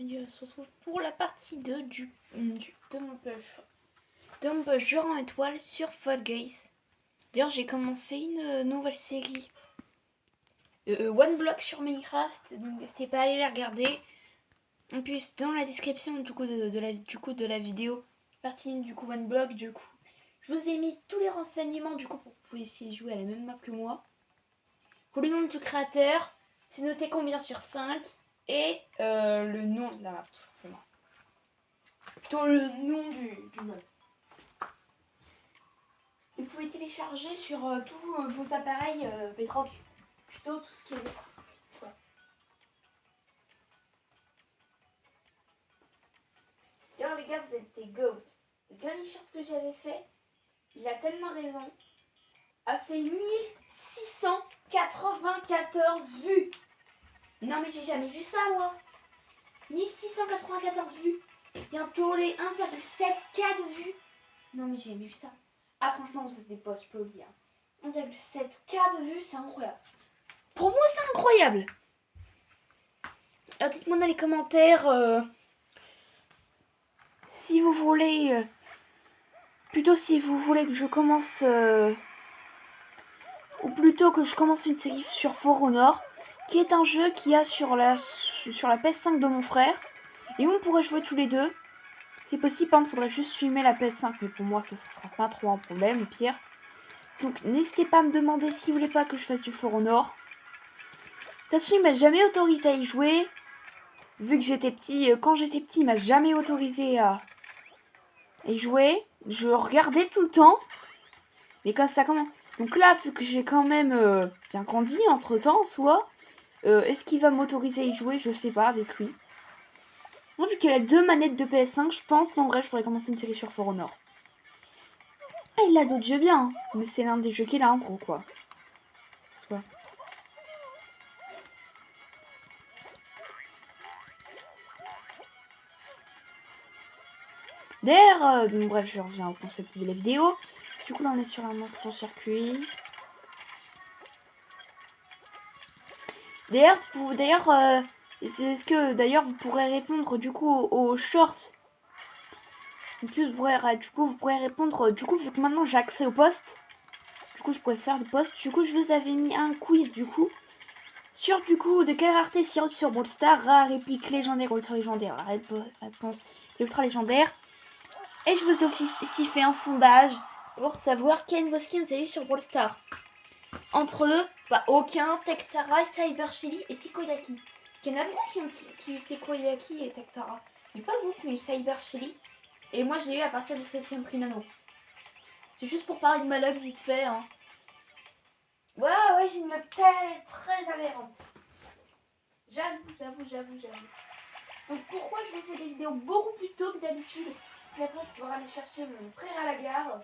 On se retrouve pour la partie 2 de mon push genre en étoile sur Fall Guys. D'ailleurs, j'ai commencé une nouvelle série One Block sur Minecraft, donc n'hésitez pas à aller la regarder. En plus, dans la description de la vidéo, partie 1 du coup One Block, du coup, je vous ai mis tous les renseignements du coup pour que vous puissiez jouer à la même map que moi. Pour le nom du créateur, c'est noté combien sur 5 et le nom de la map tout simplement. Plutôt le nom du mode. Vous pouvez télécharger sur tous vos appareils Bedrock. Plutôt tout ce qui est quoi. D'ailleurs les gars, vous êtes des goats. Le dernier short que j'avais fait, il a tellement raison, a fait 1694 vues. Non mais j'ai jamais vu ça moi. 1694 vues. Bientôt les 1,7K de vues. Non mais j'ai jamais vu ça. Ah franchement vous êtes des boss, je peux le dire. 1,7K de vues, c'est incroyable. Pour moi c'est incroyable. Alors dites-moi dans les commentaires si vous voulez plutôt si vous voulez que je commence ou plutôt que je commence une série sur For Honor, qui est un jeu qui a sur la PS5 de mon frère et où on pourrait jouer tous les deux. C'est possible, il faudrait juste filmer la PS5, mais pour moi ça sera pas trop un problème, pire. Donc n'hésitez pas à me demander si vous voulez pas que je fasse du For Honor. De toute façon, il m'a jamais autorisé à y jouer. Vu que j'étais petit, quand j'étais petit, il m'a jamais autorisé à y jouer. Je regardais tout le temps. Mais quand ça commence... Donc là, vu que j'ai quand même bien grandi entre temps, soit... est-ce qu'il va m'autoriser à y jouer? Je sais pas, avec lui. Moi, vu qu'il a 2 manettes de PS5, je pense qu'en vrai, je pourrais commencer une série sur For Honor. Ah, il a d'autres jeux bien, hein. Mais c'est l'un des jeux qu'il a en gros, quoi. Soit. D'ailleurs, bref, je reviens au concept de la vidéo. Du coup, là, on est sur un autre circuit. D'ailleurs, est-ce que d'ailleurs vous pourrez répondre du coup aux shorts. En plus, vous pourrez répondre du coup vu que maintenant j'ai accès au poste. Du coup, je pourrais faire des posts. Du coup, je vous avais mis un quiz du coup sur du coup de quelle rareté sur Brawl Stars, rare, épique, légendaire, ultra légendaire. La réponse ultra légendaire. Et je vous ai aussi fait un sondage pour savoir quel de vos skins vous avez eu sur Brawl Stars. Entre eux, bah aucun, Tektara, Cyber Shelly et Tikoyaki. Il y en a beaucoup qui ont Tikoyaki et Tektara. Mais pas beaucoup, eu Cyber Shelly. Et moi je l'ai eu à partir du 7ème prix nano. C'est juste pour parler de ma luck vite fait. Hein. Ouais, j'ai une luck très aberrante. J'avoue. Donc pourquoi je vous fais des vidéos beaucoup plus tôt que d'habitude? C'est après que je dois aller chercher mon frère à la gare.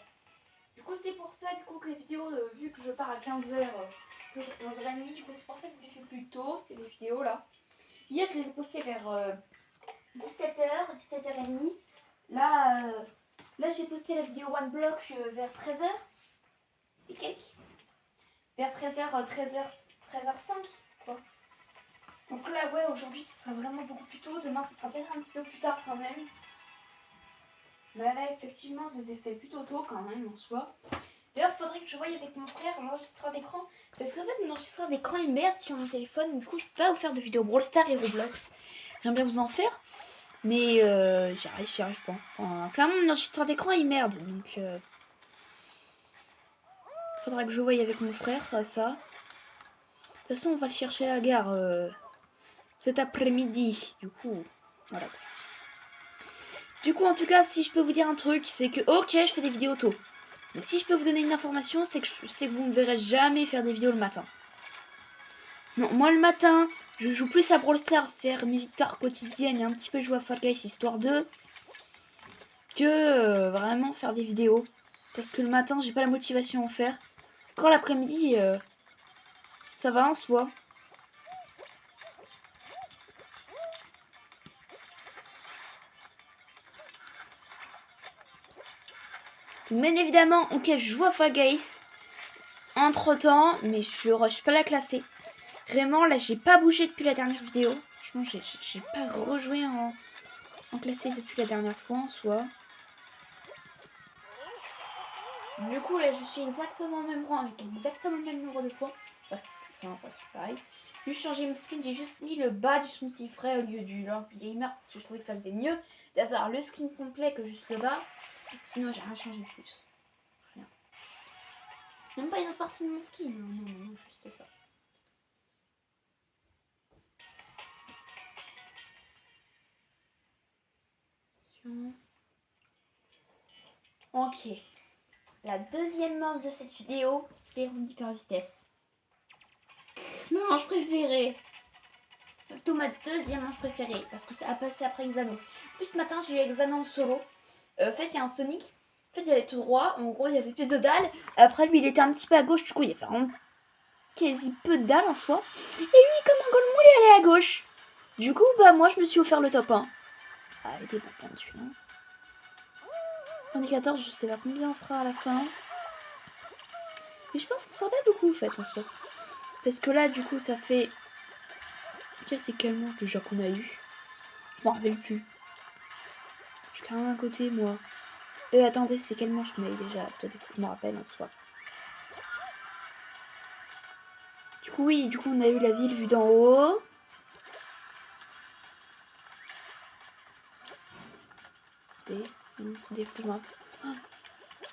Du coup c'est pour ça que les vidéos, vu que je pars à 15h, 15h30, du coup c'est pour ça que je les fais plus tôt, ces vidéos là. Hier je les ai postées vers 17h, 17h30. Là j'ai posté la vidéo One Block vers 13h. Et quelques. Vers 13h05 quoi. Donc là ouais, aujourd'hui ça sera vraiment beaucoup plus tôt, demain ça sera peut-être un petit peu plus tard quand même. Mais là effectivement je les ai fait plutôt tôt quand même en soi. D'ailleurs il faudrait que je voie avec mon frère l'enregistreur d'écran. Parce qu'en fait mon enregistreur d'écran il merde sur mon téléphone. Du coup je peux pas vous faire de vidéos Brawl Stars et Roblox. J'aimerais bien vous en faire. Mais j'y arrive pas. Enfin, clairement mon enregistreur d'écran il merde. Donc faudra que je voie avec mon frère ça. De toute façon on va le chercher à la gare cet après-midi. Du coup voilà. Du coup, en tout cas, si je peux vous dire un truc, c'est que, ok, je fais des vidéos tôt. Mais si je peux vous donner une information, c'est que vous ne verrez jamais faire des vidéos le matin. Non, moi le matin, je joue plus à Brawl Stars, faire mes victoires quotidiennes et un petit peu jouer à Fall Guys histoire de... que vraiment faire des vidéos. Parce que le matin, j'ai pas la motivation à en faire. Quand l'après-midi, ça va en soi. Bien évidemment, ok, je joue à Fall Guys entre temps, mais je rush pas la classer. Vraiment, là, j'ai pas bougé depuis la dernière vidéo. franchement, j'ai pas rejoué en classé depuis la dernière fois en soi. Du coup, là, je suis exactement au même rang avec exactement le même nombre de points. Parce que, enfin, bref, pareil. J'ai changé mon skin, j'ai juste mis le bas du smoothie frais au lieu du Lord Gamer parce que je trouvais que ça faisait mieux d'avoir le skin complet que juste le bas. Sinon, j'ai rien changé de plus. Rien. Même pas une autre partie de mon skin. Non, juste ça. Ok. La deuxième manche de cette vidéo, c'est roue d'hyper vitesse. Ma manche préférée. Plutôt ma deuxième manche préférée parce que ça a passé après Xano. En plus ce matin j'ai eu Xano en solo. En fait il y a un Sonic. En fait il allait tout droit. En gros il y avait plus de dalles. Après lui il était un petit peu à gauche. Du coup il y avait vraiment quasi peu de dalles en soi. Et lui comme un golemon il est allé à gauche. Du coup bah moi je me suis offert le top 1. Ah il était pas pendu hein. Indicateur je sais pas combien on sera à la fin. Mais je pense qu'on sera pas beaucoup en fait en soi. Parce que là du coup ça fait... Tiens, c'est quel manche déjà qu'on a eu? Je m'en rappelle plus. Je suis carrément à côté, moi. Attendez, c'est quel manche qu'on a eu déjà? Attendez, faut que je me rappelle en soi. Du coup, oui, du coup, on a eu la ville vue d'en haut. Des fois, je me rappelle.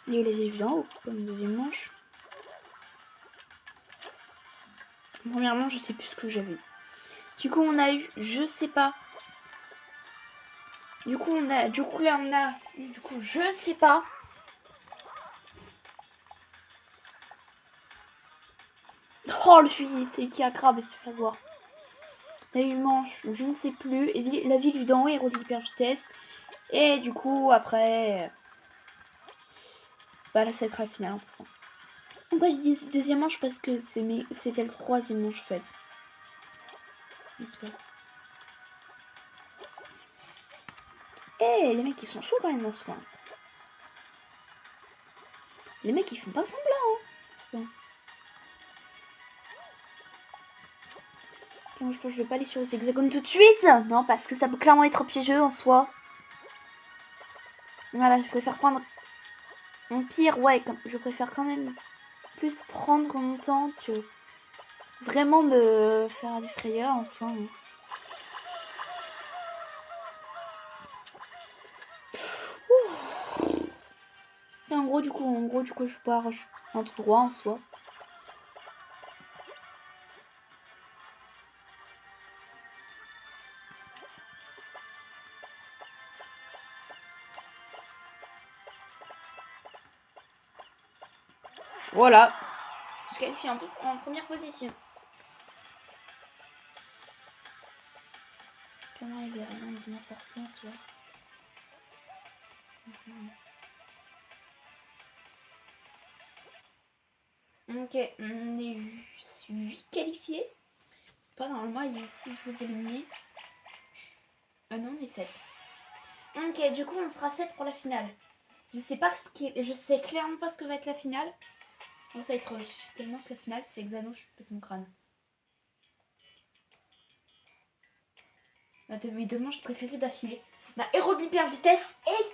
Il y a eu la ville vue d'en haut, comme deuxième manche. Première manche, je sais plus ce que j'avais. Du coup, on a eu, je sais pas. Du coup, là, on a, du coup, je sais pas. Oh, lui, c'est lui qui a crabe, il se fait voir. On a eu une manche, je ne sais plus. Et la ville vue d'en haut, héros de l'hyper vitesse. Et du coup, après... Bah là, ça va être la finale. Pourquoi j'ai dit deuxième manche? Parce que c'était le troisième manche, en fait. Eh, les mecs, ils sont chauds quand même en soi. Les mecs, ils font pas semblant, hein. Ok, moi, je pense que je vais pas aller sur les hexagones tout de suite. Non, parce que ça peut clairement être piégeux en soi. Voilà, je préfère prendre... En pire, ouais, je préfère quand même plus prendre mon temps que vraiment me faire des frayeurs en soi. Hein. Et en gros, du coup, je pars en tout droit en soi. Voilà. Je qualifie en première position. Comment il est vraiment bien sorti en soi. Ok, on est 8 qualifiés. Pas normalement, il y a 6 vous éliminer. Ah non, on est 7. Ok, du coup, on sera 7 pour la finale. Je sais clairement pas ce que va être la finale. Bon, ça va être tellement que la finale, c'est Xano, je pète mon crâne. Mes deux manches préférées d'affilée. Ma héros de l'hyper vitesse et...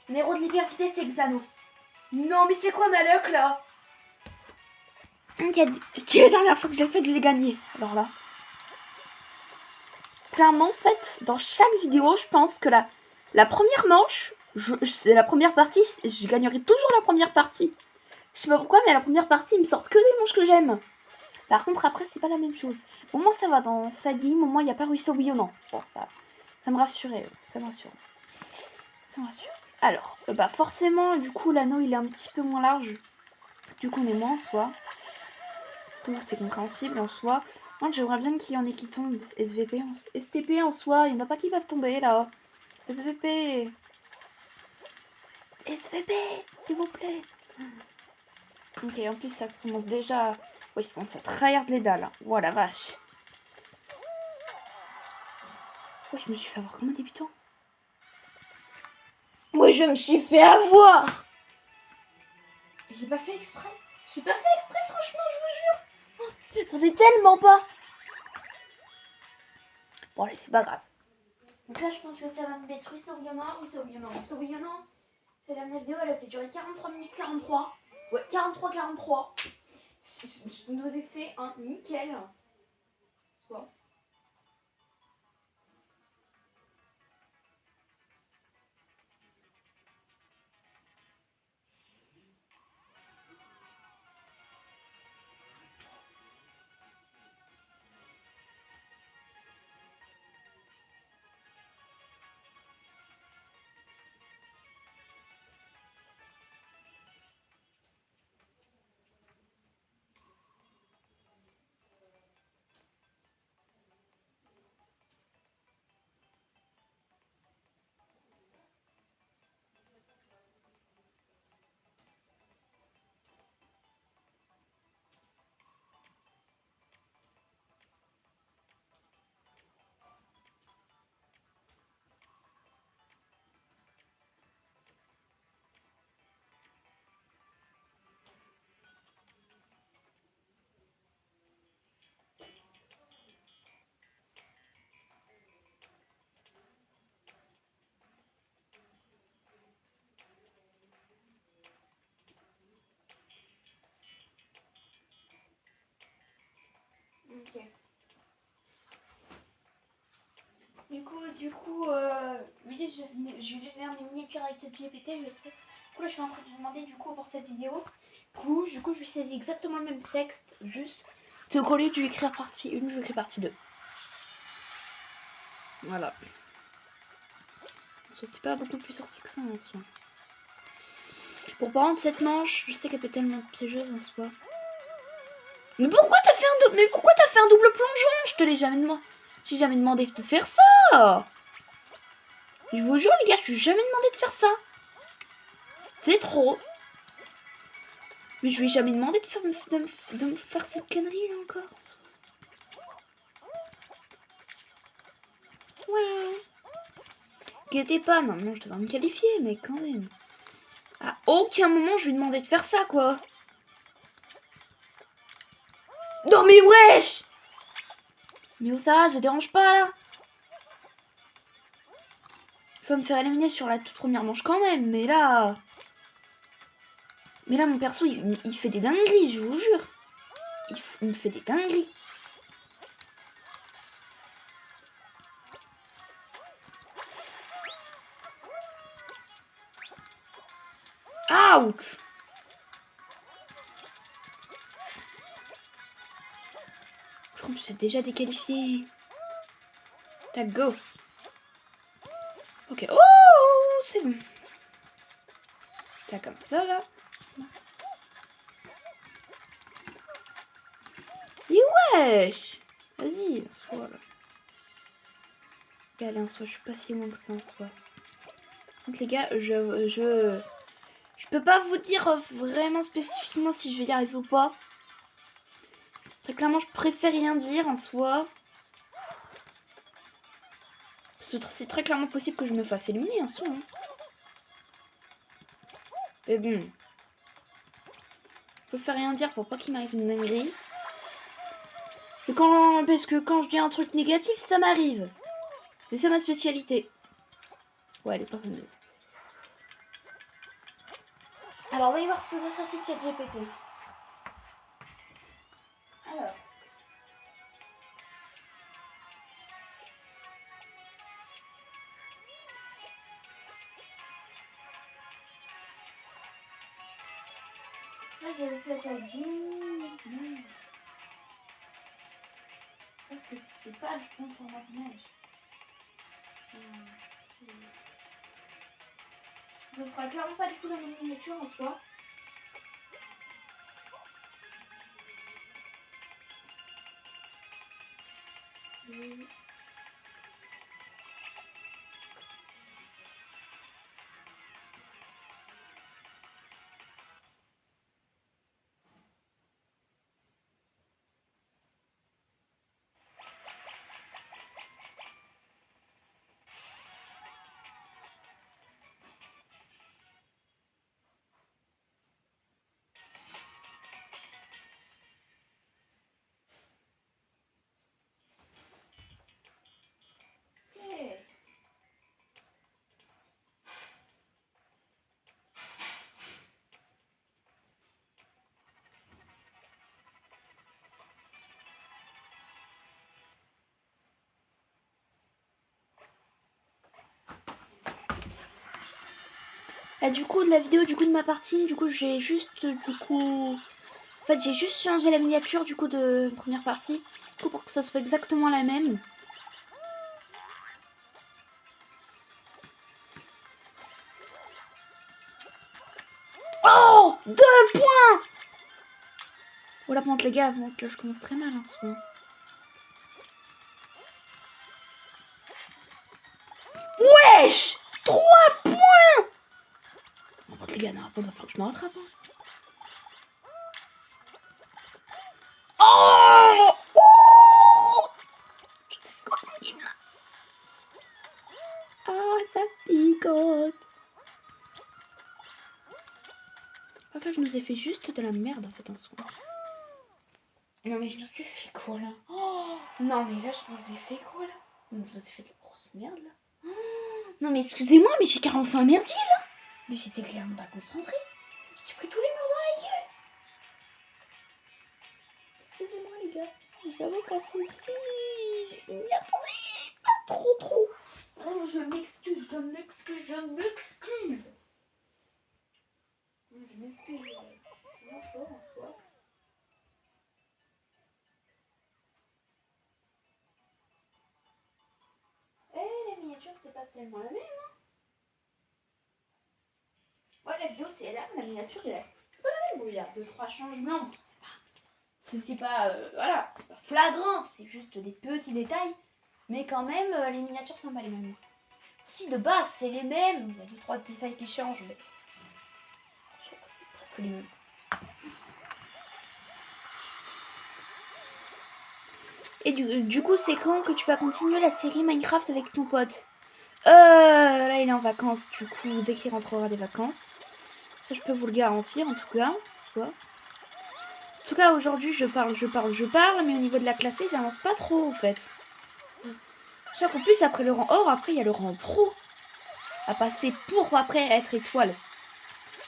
Mon héros de l'hyper vitesse et Xano. Non, mais c'est quoi ma luck là? C'est la dernière fois que j'ai fait, je l'ai gagné. Alors là. Clairement, en fait, dans chaque vidéo, je pense que la première manche, la première partie, je gagnerai toujours la première partie. Je sais pas pourquoi, mais la première partie, ils me sortent que des manches que j'aime. Par contre, après, c'est pas la même chose. Au moins, ça va dans sa game. Au moins, il n'y a pas ruisseau bouillonnant. Bon, ça me rassurait. Ça me rassure. Alors, bah forcément, du coup, l'anneau, il est un petit peu moins large. Du coup, on est moins en soi. Tout, c'est compréhensible en soi. Moi, j'aimerais bien qu'il y en ait qui tombent. STP en soi, il n'y en a pas qui peuvent tomber, là. SVP. SVP, s'il vous plaît. Ok, en plus, ça commence déjà... Oui, je pense à trahir les dalles. Oh la vache. Ouais, je me suis fait avoir comme un débutant. Ouais, je me suis fait avoir. J'ai pas fait exprès. Franchement, je vous jure. J'attendais tellement pas. Bon allez, c'est pas grave. Donc là, je pense que ça va me mettre ruisseau bouillonnant. C'est la vidéo, elle a fait durer 43 minutes 43. Ouais, 43. Je nous ai fait un nickel. Soit. Ok. Oui, je vais faire mes miniatures avec ChatGPT, je sais. Du coup, là, je suis en train de lui demander pour cette vidéo. Du coup, je lui saisis exactement le même texte, juste. Donc, au lieu de lui écrire partie 1, je lui écris partie 2. Voilà. C'est pas beaucoup plus sorti que ça en soi. Pour parler de cette manche, je sais qu'elle peut être tellement piégeuse en soi. Mais pourquoi t'as fait un double plongeon? Je te l'ai jamais demandé. J'ai jamais demandé de faire ça. Je vous jure les gars, je lui ai jamais demandé de faire ça. C'est trop. Mais je lui ai jamais demandé de me faire cette connerie là encore. Voilà. Guettez pas, non, je devrais me qualifier, mais quand même. À aucun moment je lui ai demandé de faire ça quoi. Non mais wesh. Mais où ça, je dérange pas là. Je vais me faire éliminer sur la toute première manche quand même, mais là... mon perso, il fait des dingueries, je vous jure. Il me fait des dingueries. Ouch. Je crois que c'est déjà déqualifié. Tac, go. Ok, oh, c'est bon. Tac, comme ça, là. Et wesh. Vas-y, soit là. Allez, en soi, je suis pas si loin que ça, en soi. Donc les gars, je peux pas vous dire vraiment spécifiquement si je vais y arriver ou pas. Très clairement, je préfère rien dire en soi. C'est très clairement possible que je me fasse éliminer en soi. Hein. Mais bon. Je préfère rien dire pour pas qu'il m'arrive une dinguerie. Parce que quand je dis un truc négatif, ça m'arrive. C'est ça ma spécialité. Ouais, elle est pas fameuse. Alors, on va y voir ce que vous a sorti de ChatGPT. Alors. Là, j'avais fait avec Jimmy. Parce que c'était pas le bon format d'image. Ça sera clairement pas du tout la même miniature en soi. Du coup, de la vidéo du coup de ma partie, du coup j'ai juste en fait j'ai juste changé la miniature du coup de première partie, du coup pour que ça soit exactement la même. Oh, 2 points. Oh la pente les gars, bon, là je commence très mal en ce moment. Wesh, 3 points. Oh les gars, non, il va falloir que je me rattrape. Hein. Oh, oh, je sais quoi mon game là. Ah, ça picote. Là, je nous ai fait juste de la merde en fait en soi. Non mais je nous ai fait quoi là? Oh, non mais là je nous ai fait quoi là? Je nous ai fait de la grosse merde là. Oh, non mais excusez-moi mais j'ai carrément fait un merdier là. Mais j'étais clairement pas concentrée. J'ai pris tous les murs dans la gueule. Excusez-moi les gars. J'avoue qu'à ceci, je m'y attendais pas trop. Vraiment je m'excuse. Je m'excuse. Je m'excuse vraiment fort en soi. La miniature c'est pas tellement la même. Ouais, la vidéo c'est là, la miniature c'est pas la même. Bon, il y a 2-3 changements. Bon, c'est pas voilà, c'est pas flagrant, c'est juste des petits détails. Mais quand même, les miniatures sont pas les mêmes. Si de base c'est les mêmes, il y a 2-3 détails qui changent, mais c'est presque les mêmes. Et du coup, c'est quand que tu vas continuer la série Minecraft avec ton pote? Là il est en vacances, du coup, dès qu'il rentrera des vacances. Ça, je peux vous le garantir, en tout cas. Soit. En tout cas, aujourd'hui, je parle, mais au niveau de la classée, j'avance pas trop, en fait. Je crois qu'en plus, après le rang or, après, il y a le rang pro à passer pour après être étoile.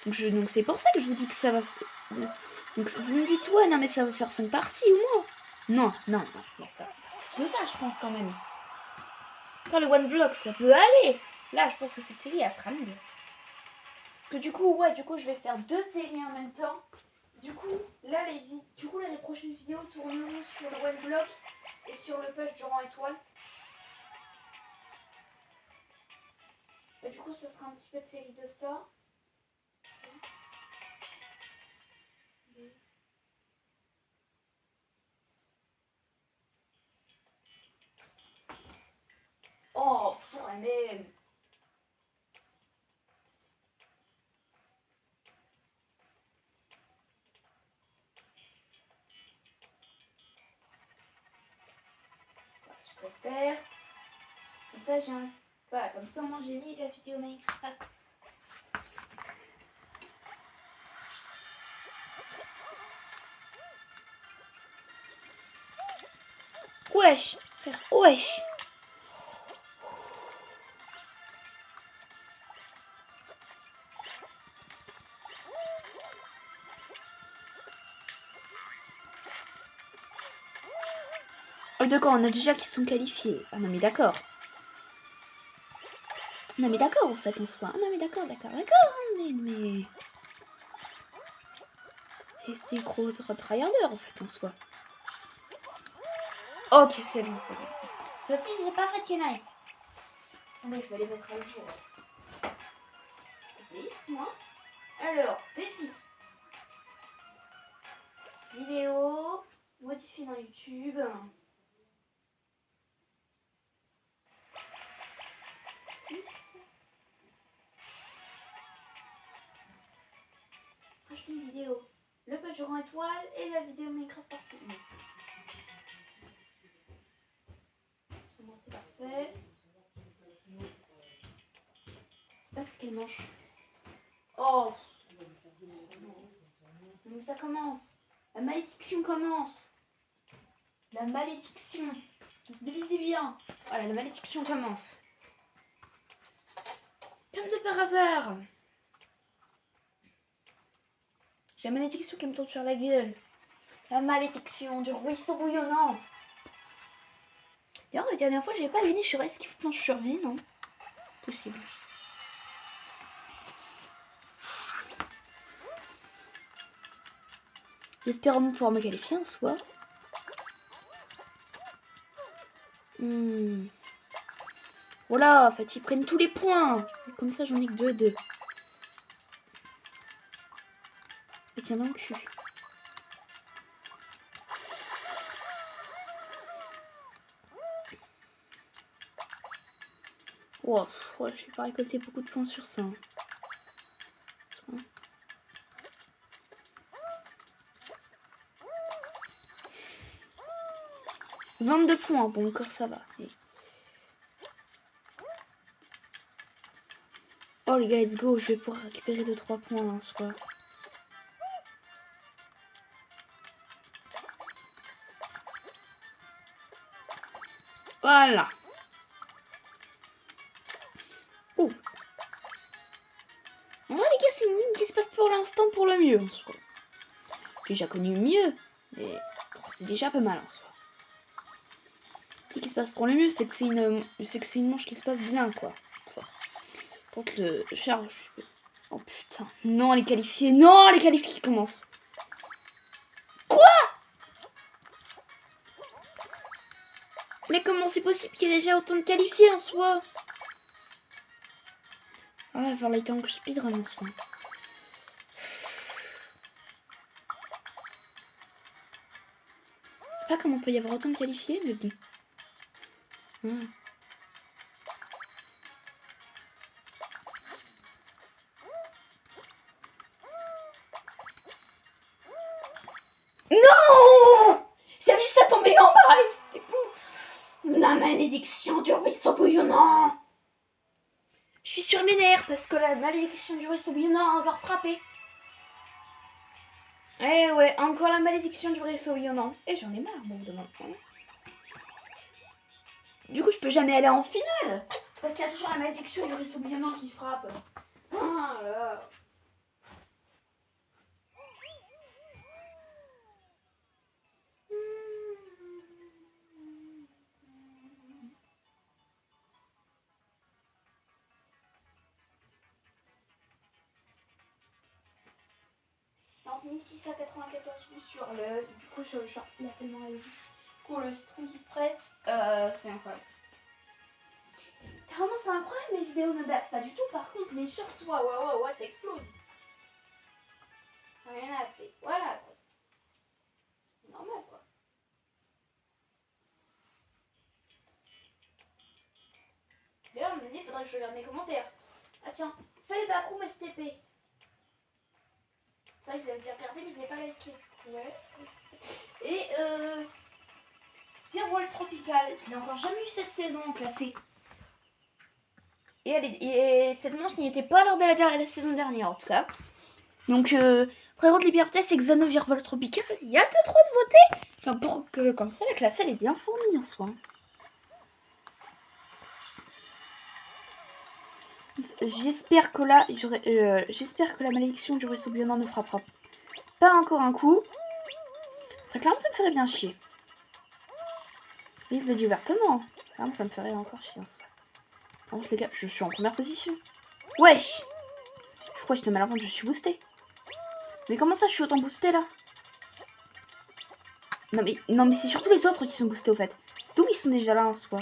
Donc c'est pour ça que je vous dis que ça va... Donc vous me dites, ouais, non, mais ça va faire 5 parties ou moins. Non, ça va. Ça, je pense quand même. Quand le one block, ça peut aller. Là, je pense que cette série, elle sera longue. Parce que du coup, je vais faire 2 séries en même temps. Du coup, là, les prochaines vidéos tourneront sur le one block et sur le push du rang étoile. Et du coup, ça sera un petit peu de série de ça. Oh, toujours la même. Je préfère. Comme ça, j'ai un... Voilà, comme ça, moi, j'ai mis la vidéo Minecraft. Wesh, frère, wesh. Oh, d'accord, on a déjà qui sont qualifiés. Ah non, mais d'accord. Non, mais d'accord, en fait, en soi. Ah, non, mais d'accord. Mais... C'est gros tryharder, en fait, en soi. Ok, c'est bon. Ça aussi, j'ai pas fait de Kenai. Mais je vais les mettre à jour. Liste, moi. Alors, défi. Vidéo. Modifier dans YouTube. Acheter une vidéo. Le page rang étoile et la vidéo Minecraft partie 1. C'est parfait. C'est pas ce qu'elle mange. Oh. Donc ça commence. La malédiction commence. La malédiction. Vous lisez bien. Voilà, la malédiction commence. Comme de par hasard. J'ai la malédiction qui me tombe sur la gueule. La malédiction du ruisseau bouillonnant. D'ailleurs, la dernière fois, j'avais pas gagné sur Esquive planche survie, non? Possible. J'espère vraiment pouvoir me qualifier en soi. Voilà, en fait, ils prennent tous les points. Comme ça, j'en ai que 2-2. Et tiens dans le cul. Oh, je vais pas récolter beaucoup de points sur ça. 22 points, bon encore ça va. Oh les gars, let's go, je vais pouvoir récupérer 2-3 points là en soi. Voilà. Oh. En vrai les gars, c'est une ligne qui se passe pour l'instant pour le mieux en soi. J'ai déjà connu mieux, mais c'est déjà pas mal en soi. Ce qui se passe pour le mieux, c'est que c'est une manche qui se passe bien quoi. Quand le charge. Oh putain. Non, elle est qualifiée. Non, elle est qualifiée qui commence. Quoi? Mais comment c'est possible qu'il y ait déjà autant de qualifiés en soi? Voilà, il va falloir que je speedrun en soi. Je sais pas comment il peut y avoir autant de qualifiés, mais bon. Non! J'ai vu ça tomber en bas et c'était bon. La malédiction du ruisseau bouillonnant. Je suis sur mes nerfs parce que la malédiction du ruisseau bouillonnant a encore frappé. Eh ouais, encore la malédiction du ruisseau bouillonnant. Et j'en ai marre, bon, de maintenant. Du coup, je peux jamais aller en finale. Parce qu'il y a toujours la malédiction du ruisseau bouillonnant qui frappe. Ah là. Donc 1694 vues sur le. Du coup, sur le short, il a tellement réussi. Du coup, le citron qui se presse, c'est incroyable. Vraiment, c'est incroyable, mes vidéos ne baissent pas du tout. Par contre, mes shorts, ouais, ça explose. Rien à faire. Voilà, quoi. C'est normal, quoi. D'ailleurs, il faudrait que je regarde mes commentaires. Ah tiens, fais les backrooms STP. C'est vrai que je l'avais déjà regardé, mais je l'ai pas liké. Ouais. Et Firewall Tropical. Je n'ai encore jamais eu cette saison classée. Et cette manche n'y était pas lors de la saison dernière, en tout cas. Donc, Frérot de Liberté, c'est Xano Firewall Tropical. Il y a 2-3 nouveautés. Enfin, pour que, comme ça, la classe, elle est bien fournie en soi. J'espère que là, j'espère que la malédiction du ruisseau bouillonnant ne frappera pas encore un coup. Ça, clairement, ça me ferait bien chier. Oui, je le dis ouvertement. Clairement, ça me ferait encore chier en soi. Par contre, les gars, je suis en première position. Wesh! Je crois que je te mets à la je suis boostée. Mais comment ça, je suis autant boostée là? Non, mais c'est surtout les autres qui sont boostés au fait. D'où ils sont déjà là en soi?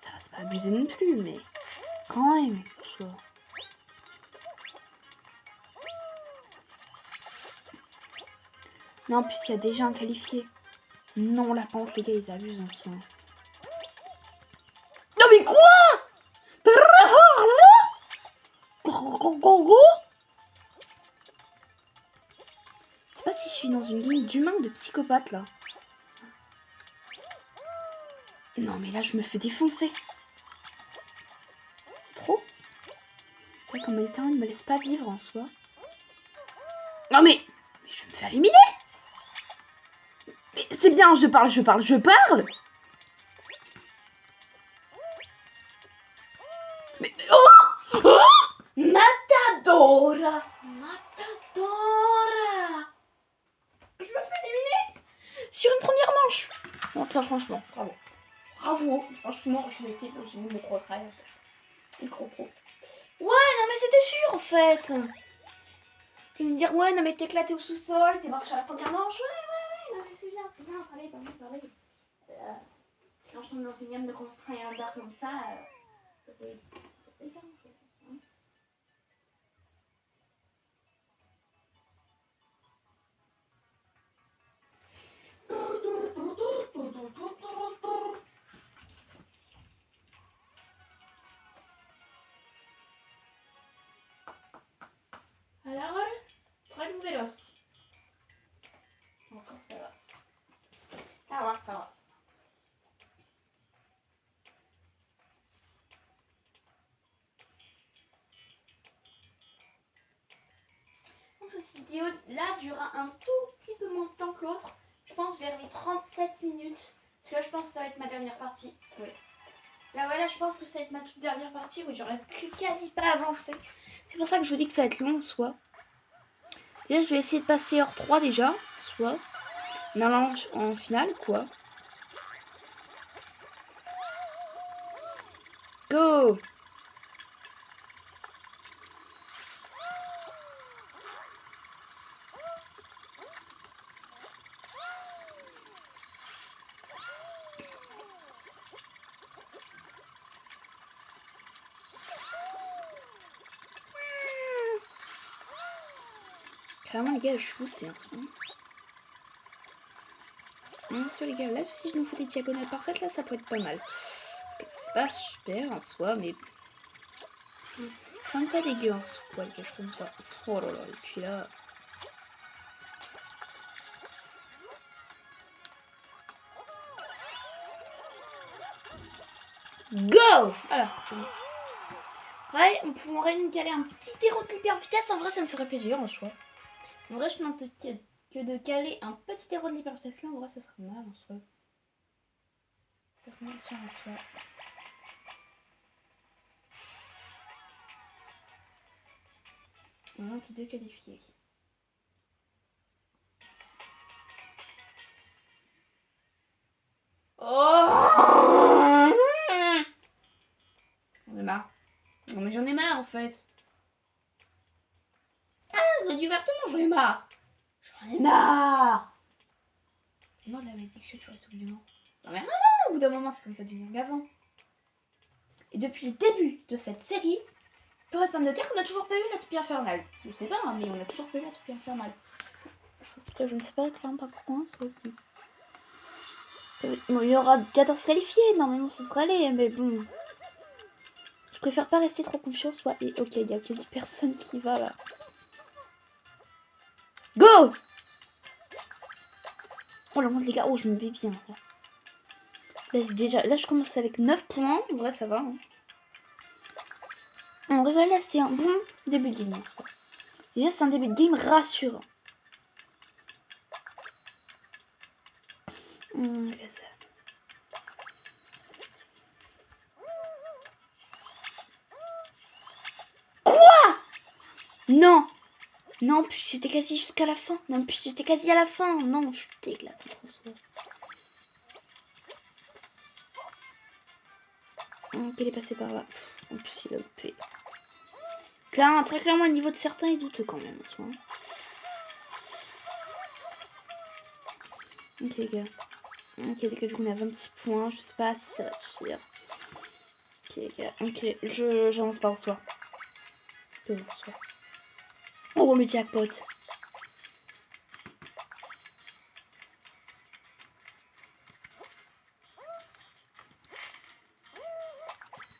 Ça va, c'est pas abusé non plus, mais quand même. Soit. Non, en plus, il y a déjà un qualifié. Non, la pente, les gars, ils abusent en soi. Non, mais quoi? Je sais pas si je suis dans une ligne d'humain ou de psychopathe là. Non, mais là, je me fais défoncer. C'est trop. Ouais, comme les terrains ne me laisse pas vivre en soi. Non, mais je vais me faire éliminer. Mais c'est bien, je parle. Mais oh, oh, Matadora. Je me fais éliminer sur une première manche. Donc là, franchement, bravo. Franchement, j'ai mis mon gros travail. Micro pro. Ouais, non mais c'était sûr en fait. Ils me dire ouais non mais t'es éclaté au sous-sol, t'es mort sur la première manche, ouais, non mais c'est bien, parlez. Quand je tombe dans une gamme de contrat et un bar comme ça, ça fait faire grand chose. Hein. Alors, très nouvelos. Encore ça va. Ça va. Je pense que cette vidéo là durera un tout petit peu moins de temps que l'autre. Je pense vers les 37 minutes. Parce que là, je pense que ça va être ma dernière partie. Oui. Là, voilà, je pense que ça va être ma toute dernière partie où j'aurais plus quasi pas avancé. C'est pour ça que je vous dis que ça va être long, soit. Et là, je vais essayer de passer hors 3 déjà, soit. Non, en finale, quoi. Go! Clairement, les gars, je suis boostée en ce moment. Bien sûr, les gars, là, si je nous fais des diagonales parfaites, là, ça peut être pas mal. Okay, c'est pas super en soi, mais. C'est quand même pas dégueu en soi, les gars, je trouve ça. Oh là là, et puis là. Go! Alors, c'est bon. Ouais, on pourrait nous caler un petit héros de l'hyper vitesse. En vrai, ça me ferait plaisir en soi. En vrai, je pense que de caler un petit héros de l'hyper vitesse là, en vrai, ça serait mal en soi. Tiens, en soi. On va te déqualifier. Oh! J'en ai marre. Non, mais j'en ai marre en fait. Ah, j'ai dit ouvertement, j'en ai marre. J'en ai marre. Moi, de la malédiction, tu restes oubliant. Non, mais vraiment, au bout d'un moment, c'est comme ça devient gavant. Et depuis le début de cette série, j'aurais pas me noter qu'on a toujours pas eu la toupie infernale. Je sais pas, hein, mais on a toujours pas eu la toupie infernale. En tout cas, je ne sais pas clairement pas pourquoi. Bon, il y aura 14 qualifiés, normalement ça devrait aller, mais bon. Je préfère pas rester trop confiance, ouais. Et ok, il y a quasi personne qui va là. Go! Oh la montre les gars, oh je me mets bien là. Là je commence avec 9 points, en vrai ça va. Hein. En vrai là c'est un bon début de game. Déjà c'est un début de game rassurant. Quoi? Non! Non, puis j'étais quasi jusqu'à la fin. Non, puis j'étais quasi à la fin. Non, je suis dégueulasse contre ça. Qu'elle est passée par là. En plus, il a loupé. Très clairement, au niveau de certains, il doute quand même. En soi. Ok, les gars. Ok, les gars, on est à 26 points. Je sais pas si ça va suffire. Ok, les gars. Ok, j'avance pas en soi. Oh, le jackpot.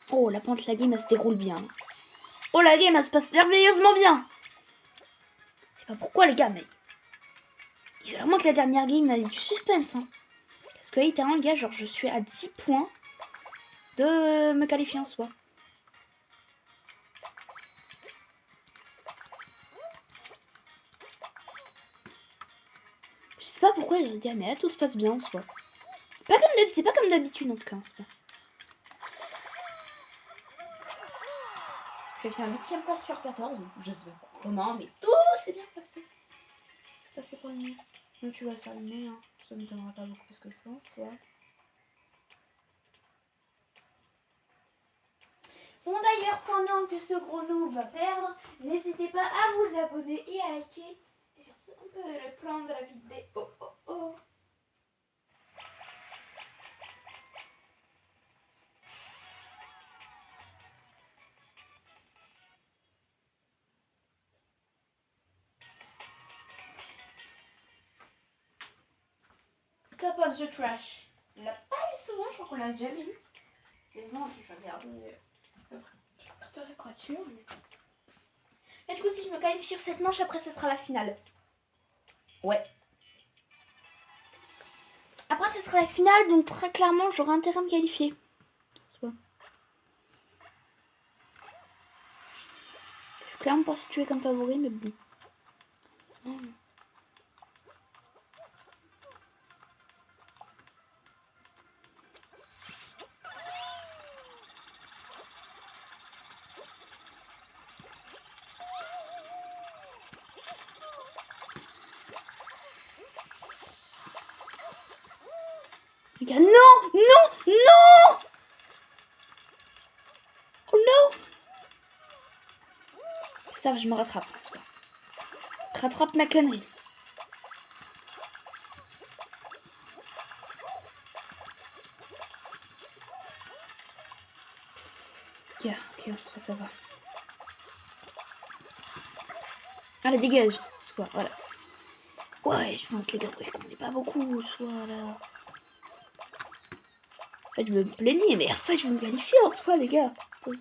Oh, la pente, la game, elle se déroule bien. Oh, la game, elle se passe merveilleusement bien. C'est pas pourquoi, les gars, mais... Il faut vraiment que la dernière game, elle ait du suspense, hein. Parce que littéralement, les gars, genre, je suis à 10 points de me qualifier en soi. Je sais pas pourquoi, je dis, mais là, tout se passe bien en soi. C'est pas comme d'habitude, en tout cas, en soi. J'ai fait un 8ème place sur 14. Je sais pas comment, mais tout s'est bien passé. C'est passé pour le mieux. Donc tu vas s'allumer, hein. Ça ne m'étonnera pas beaucoup plus que ça, soit. Bon d'ailleurs, pendant que ce gros noob va perdre, n'hésitez pas à vous abonner et à liker. Et sur ce, on peut le plan de la vidéo. Oh oh oh. Top of the Trash. On l'a pas vu souvent, je crois qu'on l'a déjà vu. C'est bon, je vais regarder de récréation. Et du coup, si je me qualifie sur cette manche, après, ça sera la finale. Ouais. Après, ça sera la finale, donc très clairement, j'aurai intérêt à me qualifier. Soit. Je suis clairement pas située comme favori, mais bon. Regarde, non, non, non. Oh non. Ça va, je me rattrape. Rattrape ma connerie. Ok, ça va. Allez, dégage. Soit, voilà. Ouais, je pense que les gars, je connais pas beaucoup, soit là. En fait, je me plaignais, mais en fait, je vais me qualifier en soi, les gars. Je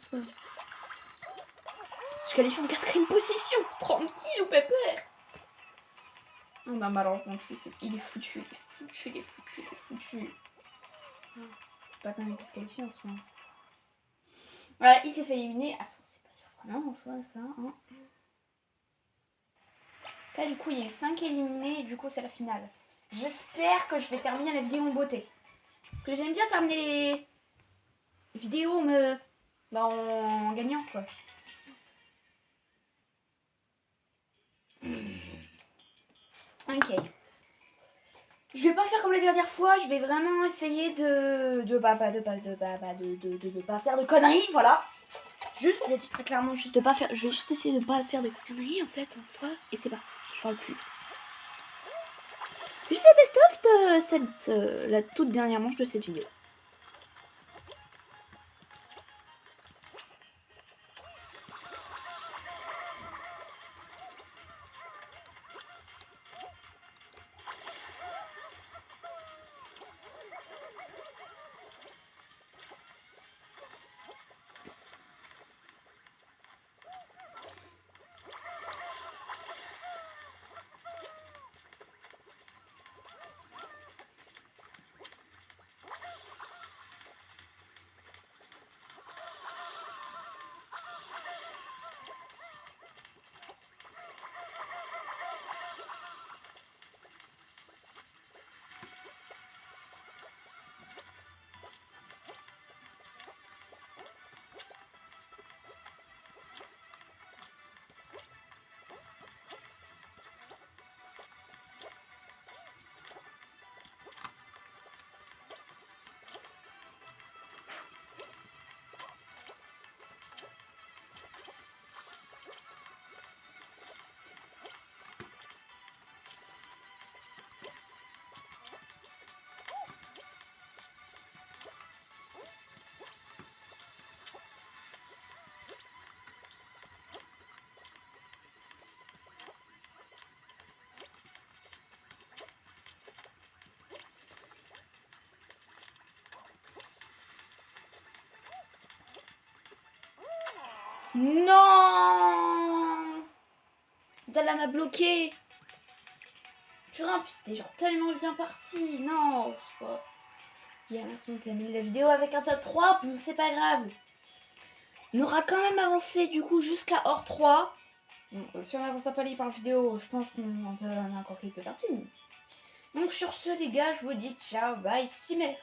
qualifie en 4ème position, tranquille, ou pépère. On a mal rencontre, il est foutu, il est foutu. C'est pas quand même plus qualifié en soi. Voilà, il s'est fait éliminer. Ah, c'est pas surprenant en soi, ça. Hein. Là, du coup, il y a eu 5 éliminés et du coup, c'est la finale. J'espère que je vais terminer la vidéo en beauté. Parce que j'aime bien terminer les vidéos en gagnant, quoi. Ok. Je vais pas faire comme la dernière fois, je vais vraiment essayer de pas faire de conneries, voilà. Juste, je l'ai dit très clairement, juste de pas faire, je vais juste essayer de pas faire de conneries en fait, en soi, et c'est parti, je parle plus. Juste la best-of de la toute dernière manche de cette vidéo. Non, Dalla m'a bloqué. Putain, c'était genre tellement bien parti. Non, c'est pas... Il y a l'impression que t'as mis la vidéo avec un top 3, c'est pas grave. On aura quand même avancé du coup jusqu'à hors 3. Bon, si on avance pas les par vidéo, je pense qu'on a encore quelques parties. Donc sur ce les gars, je vous dis ciao, bye, Simer.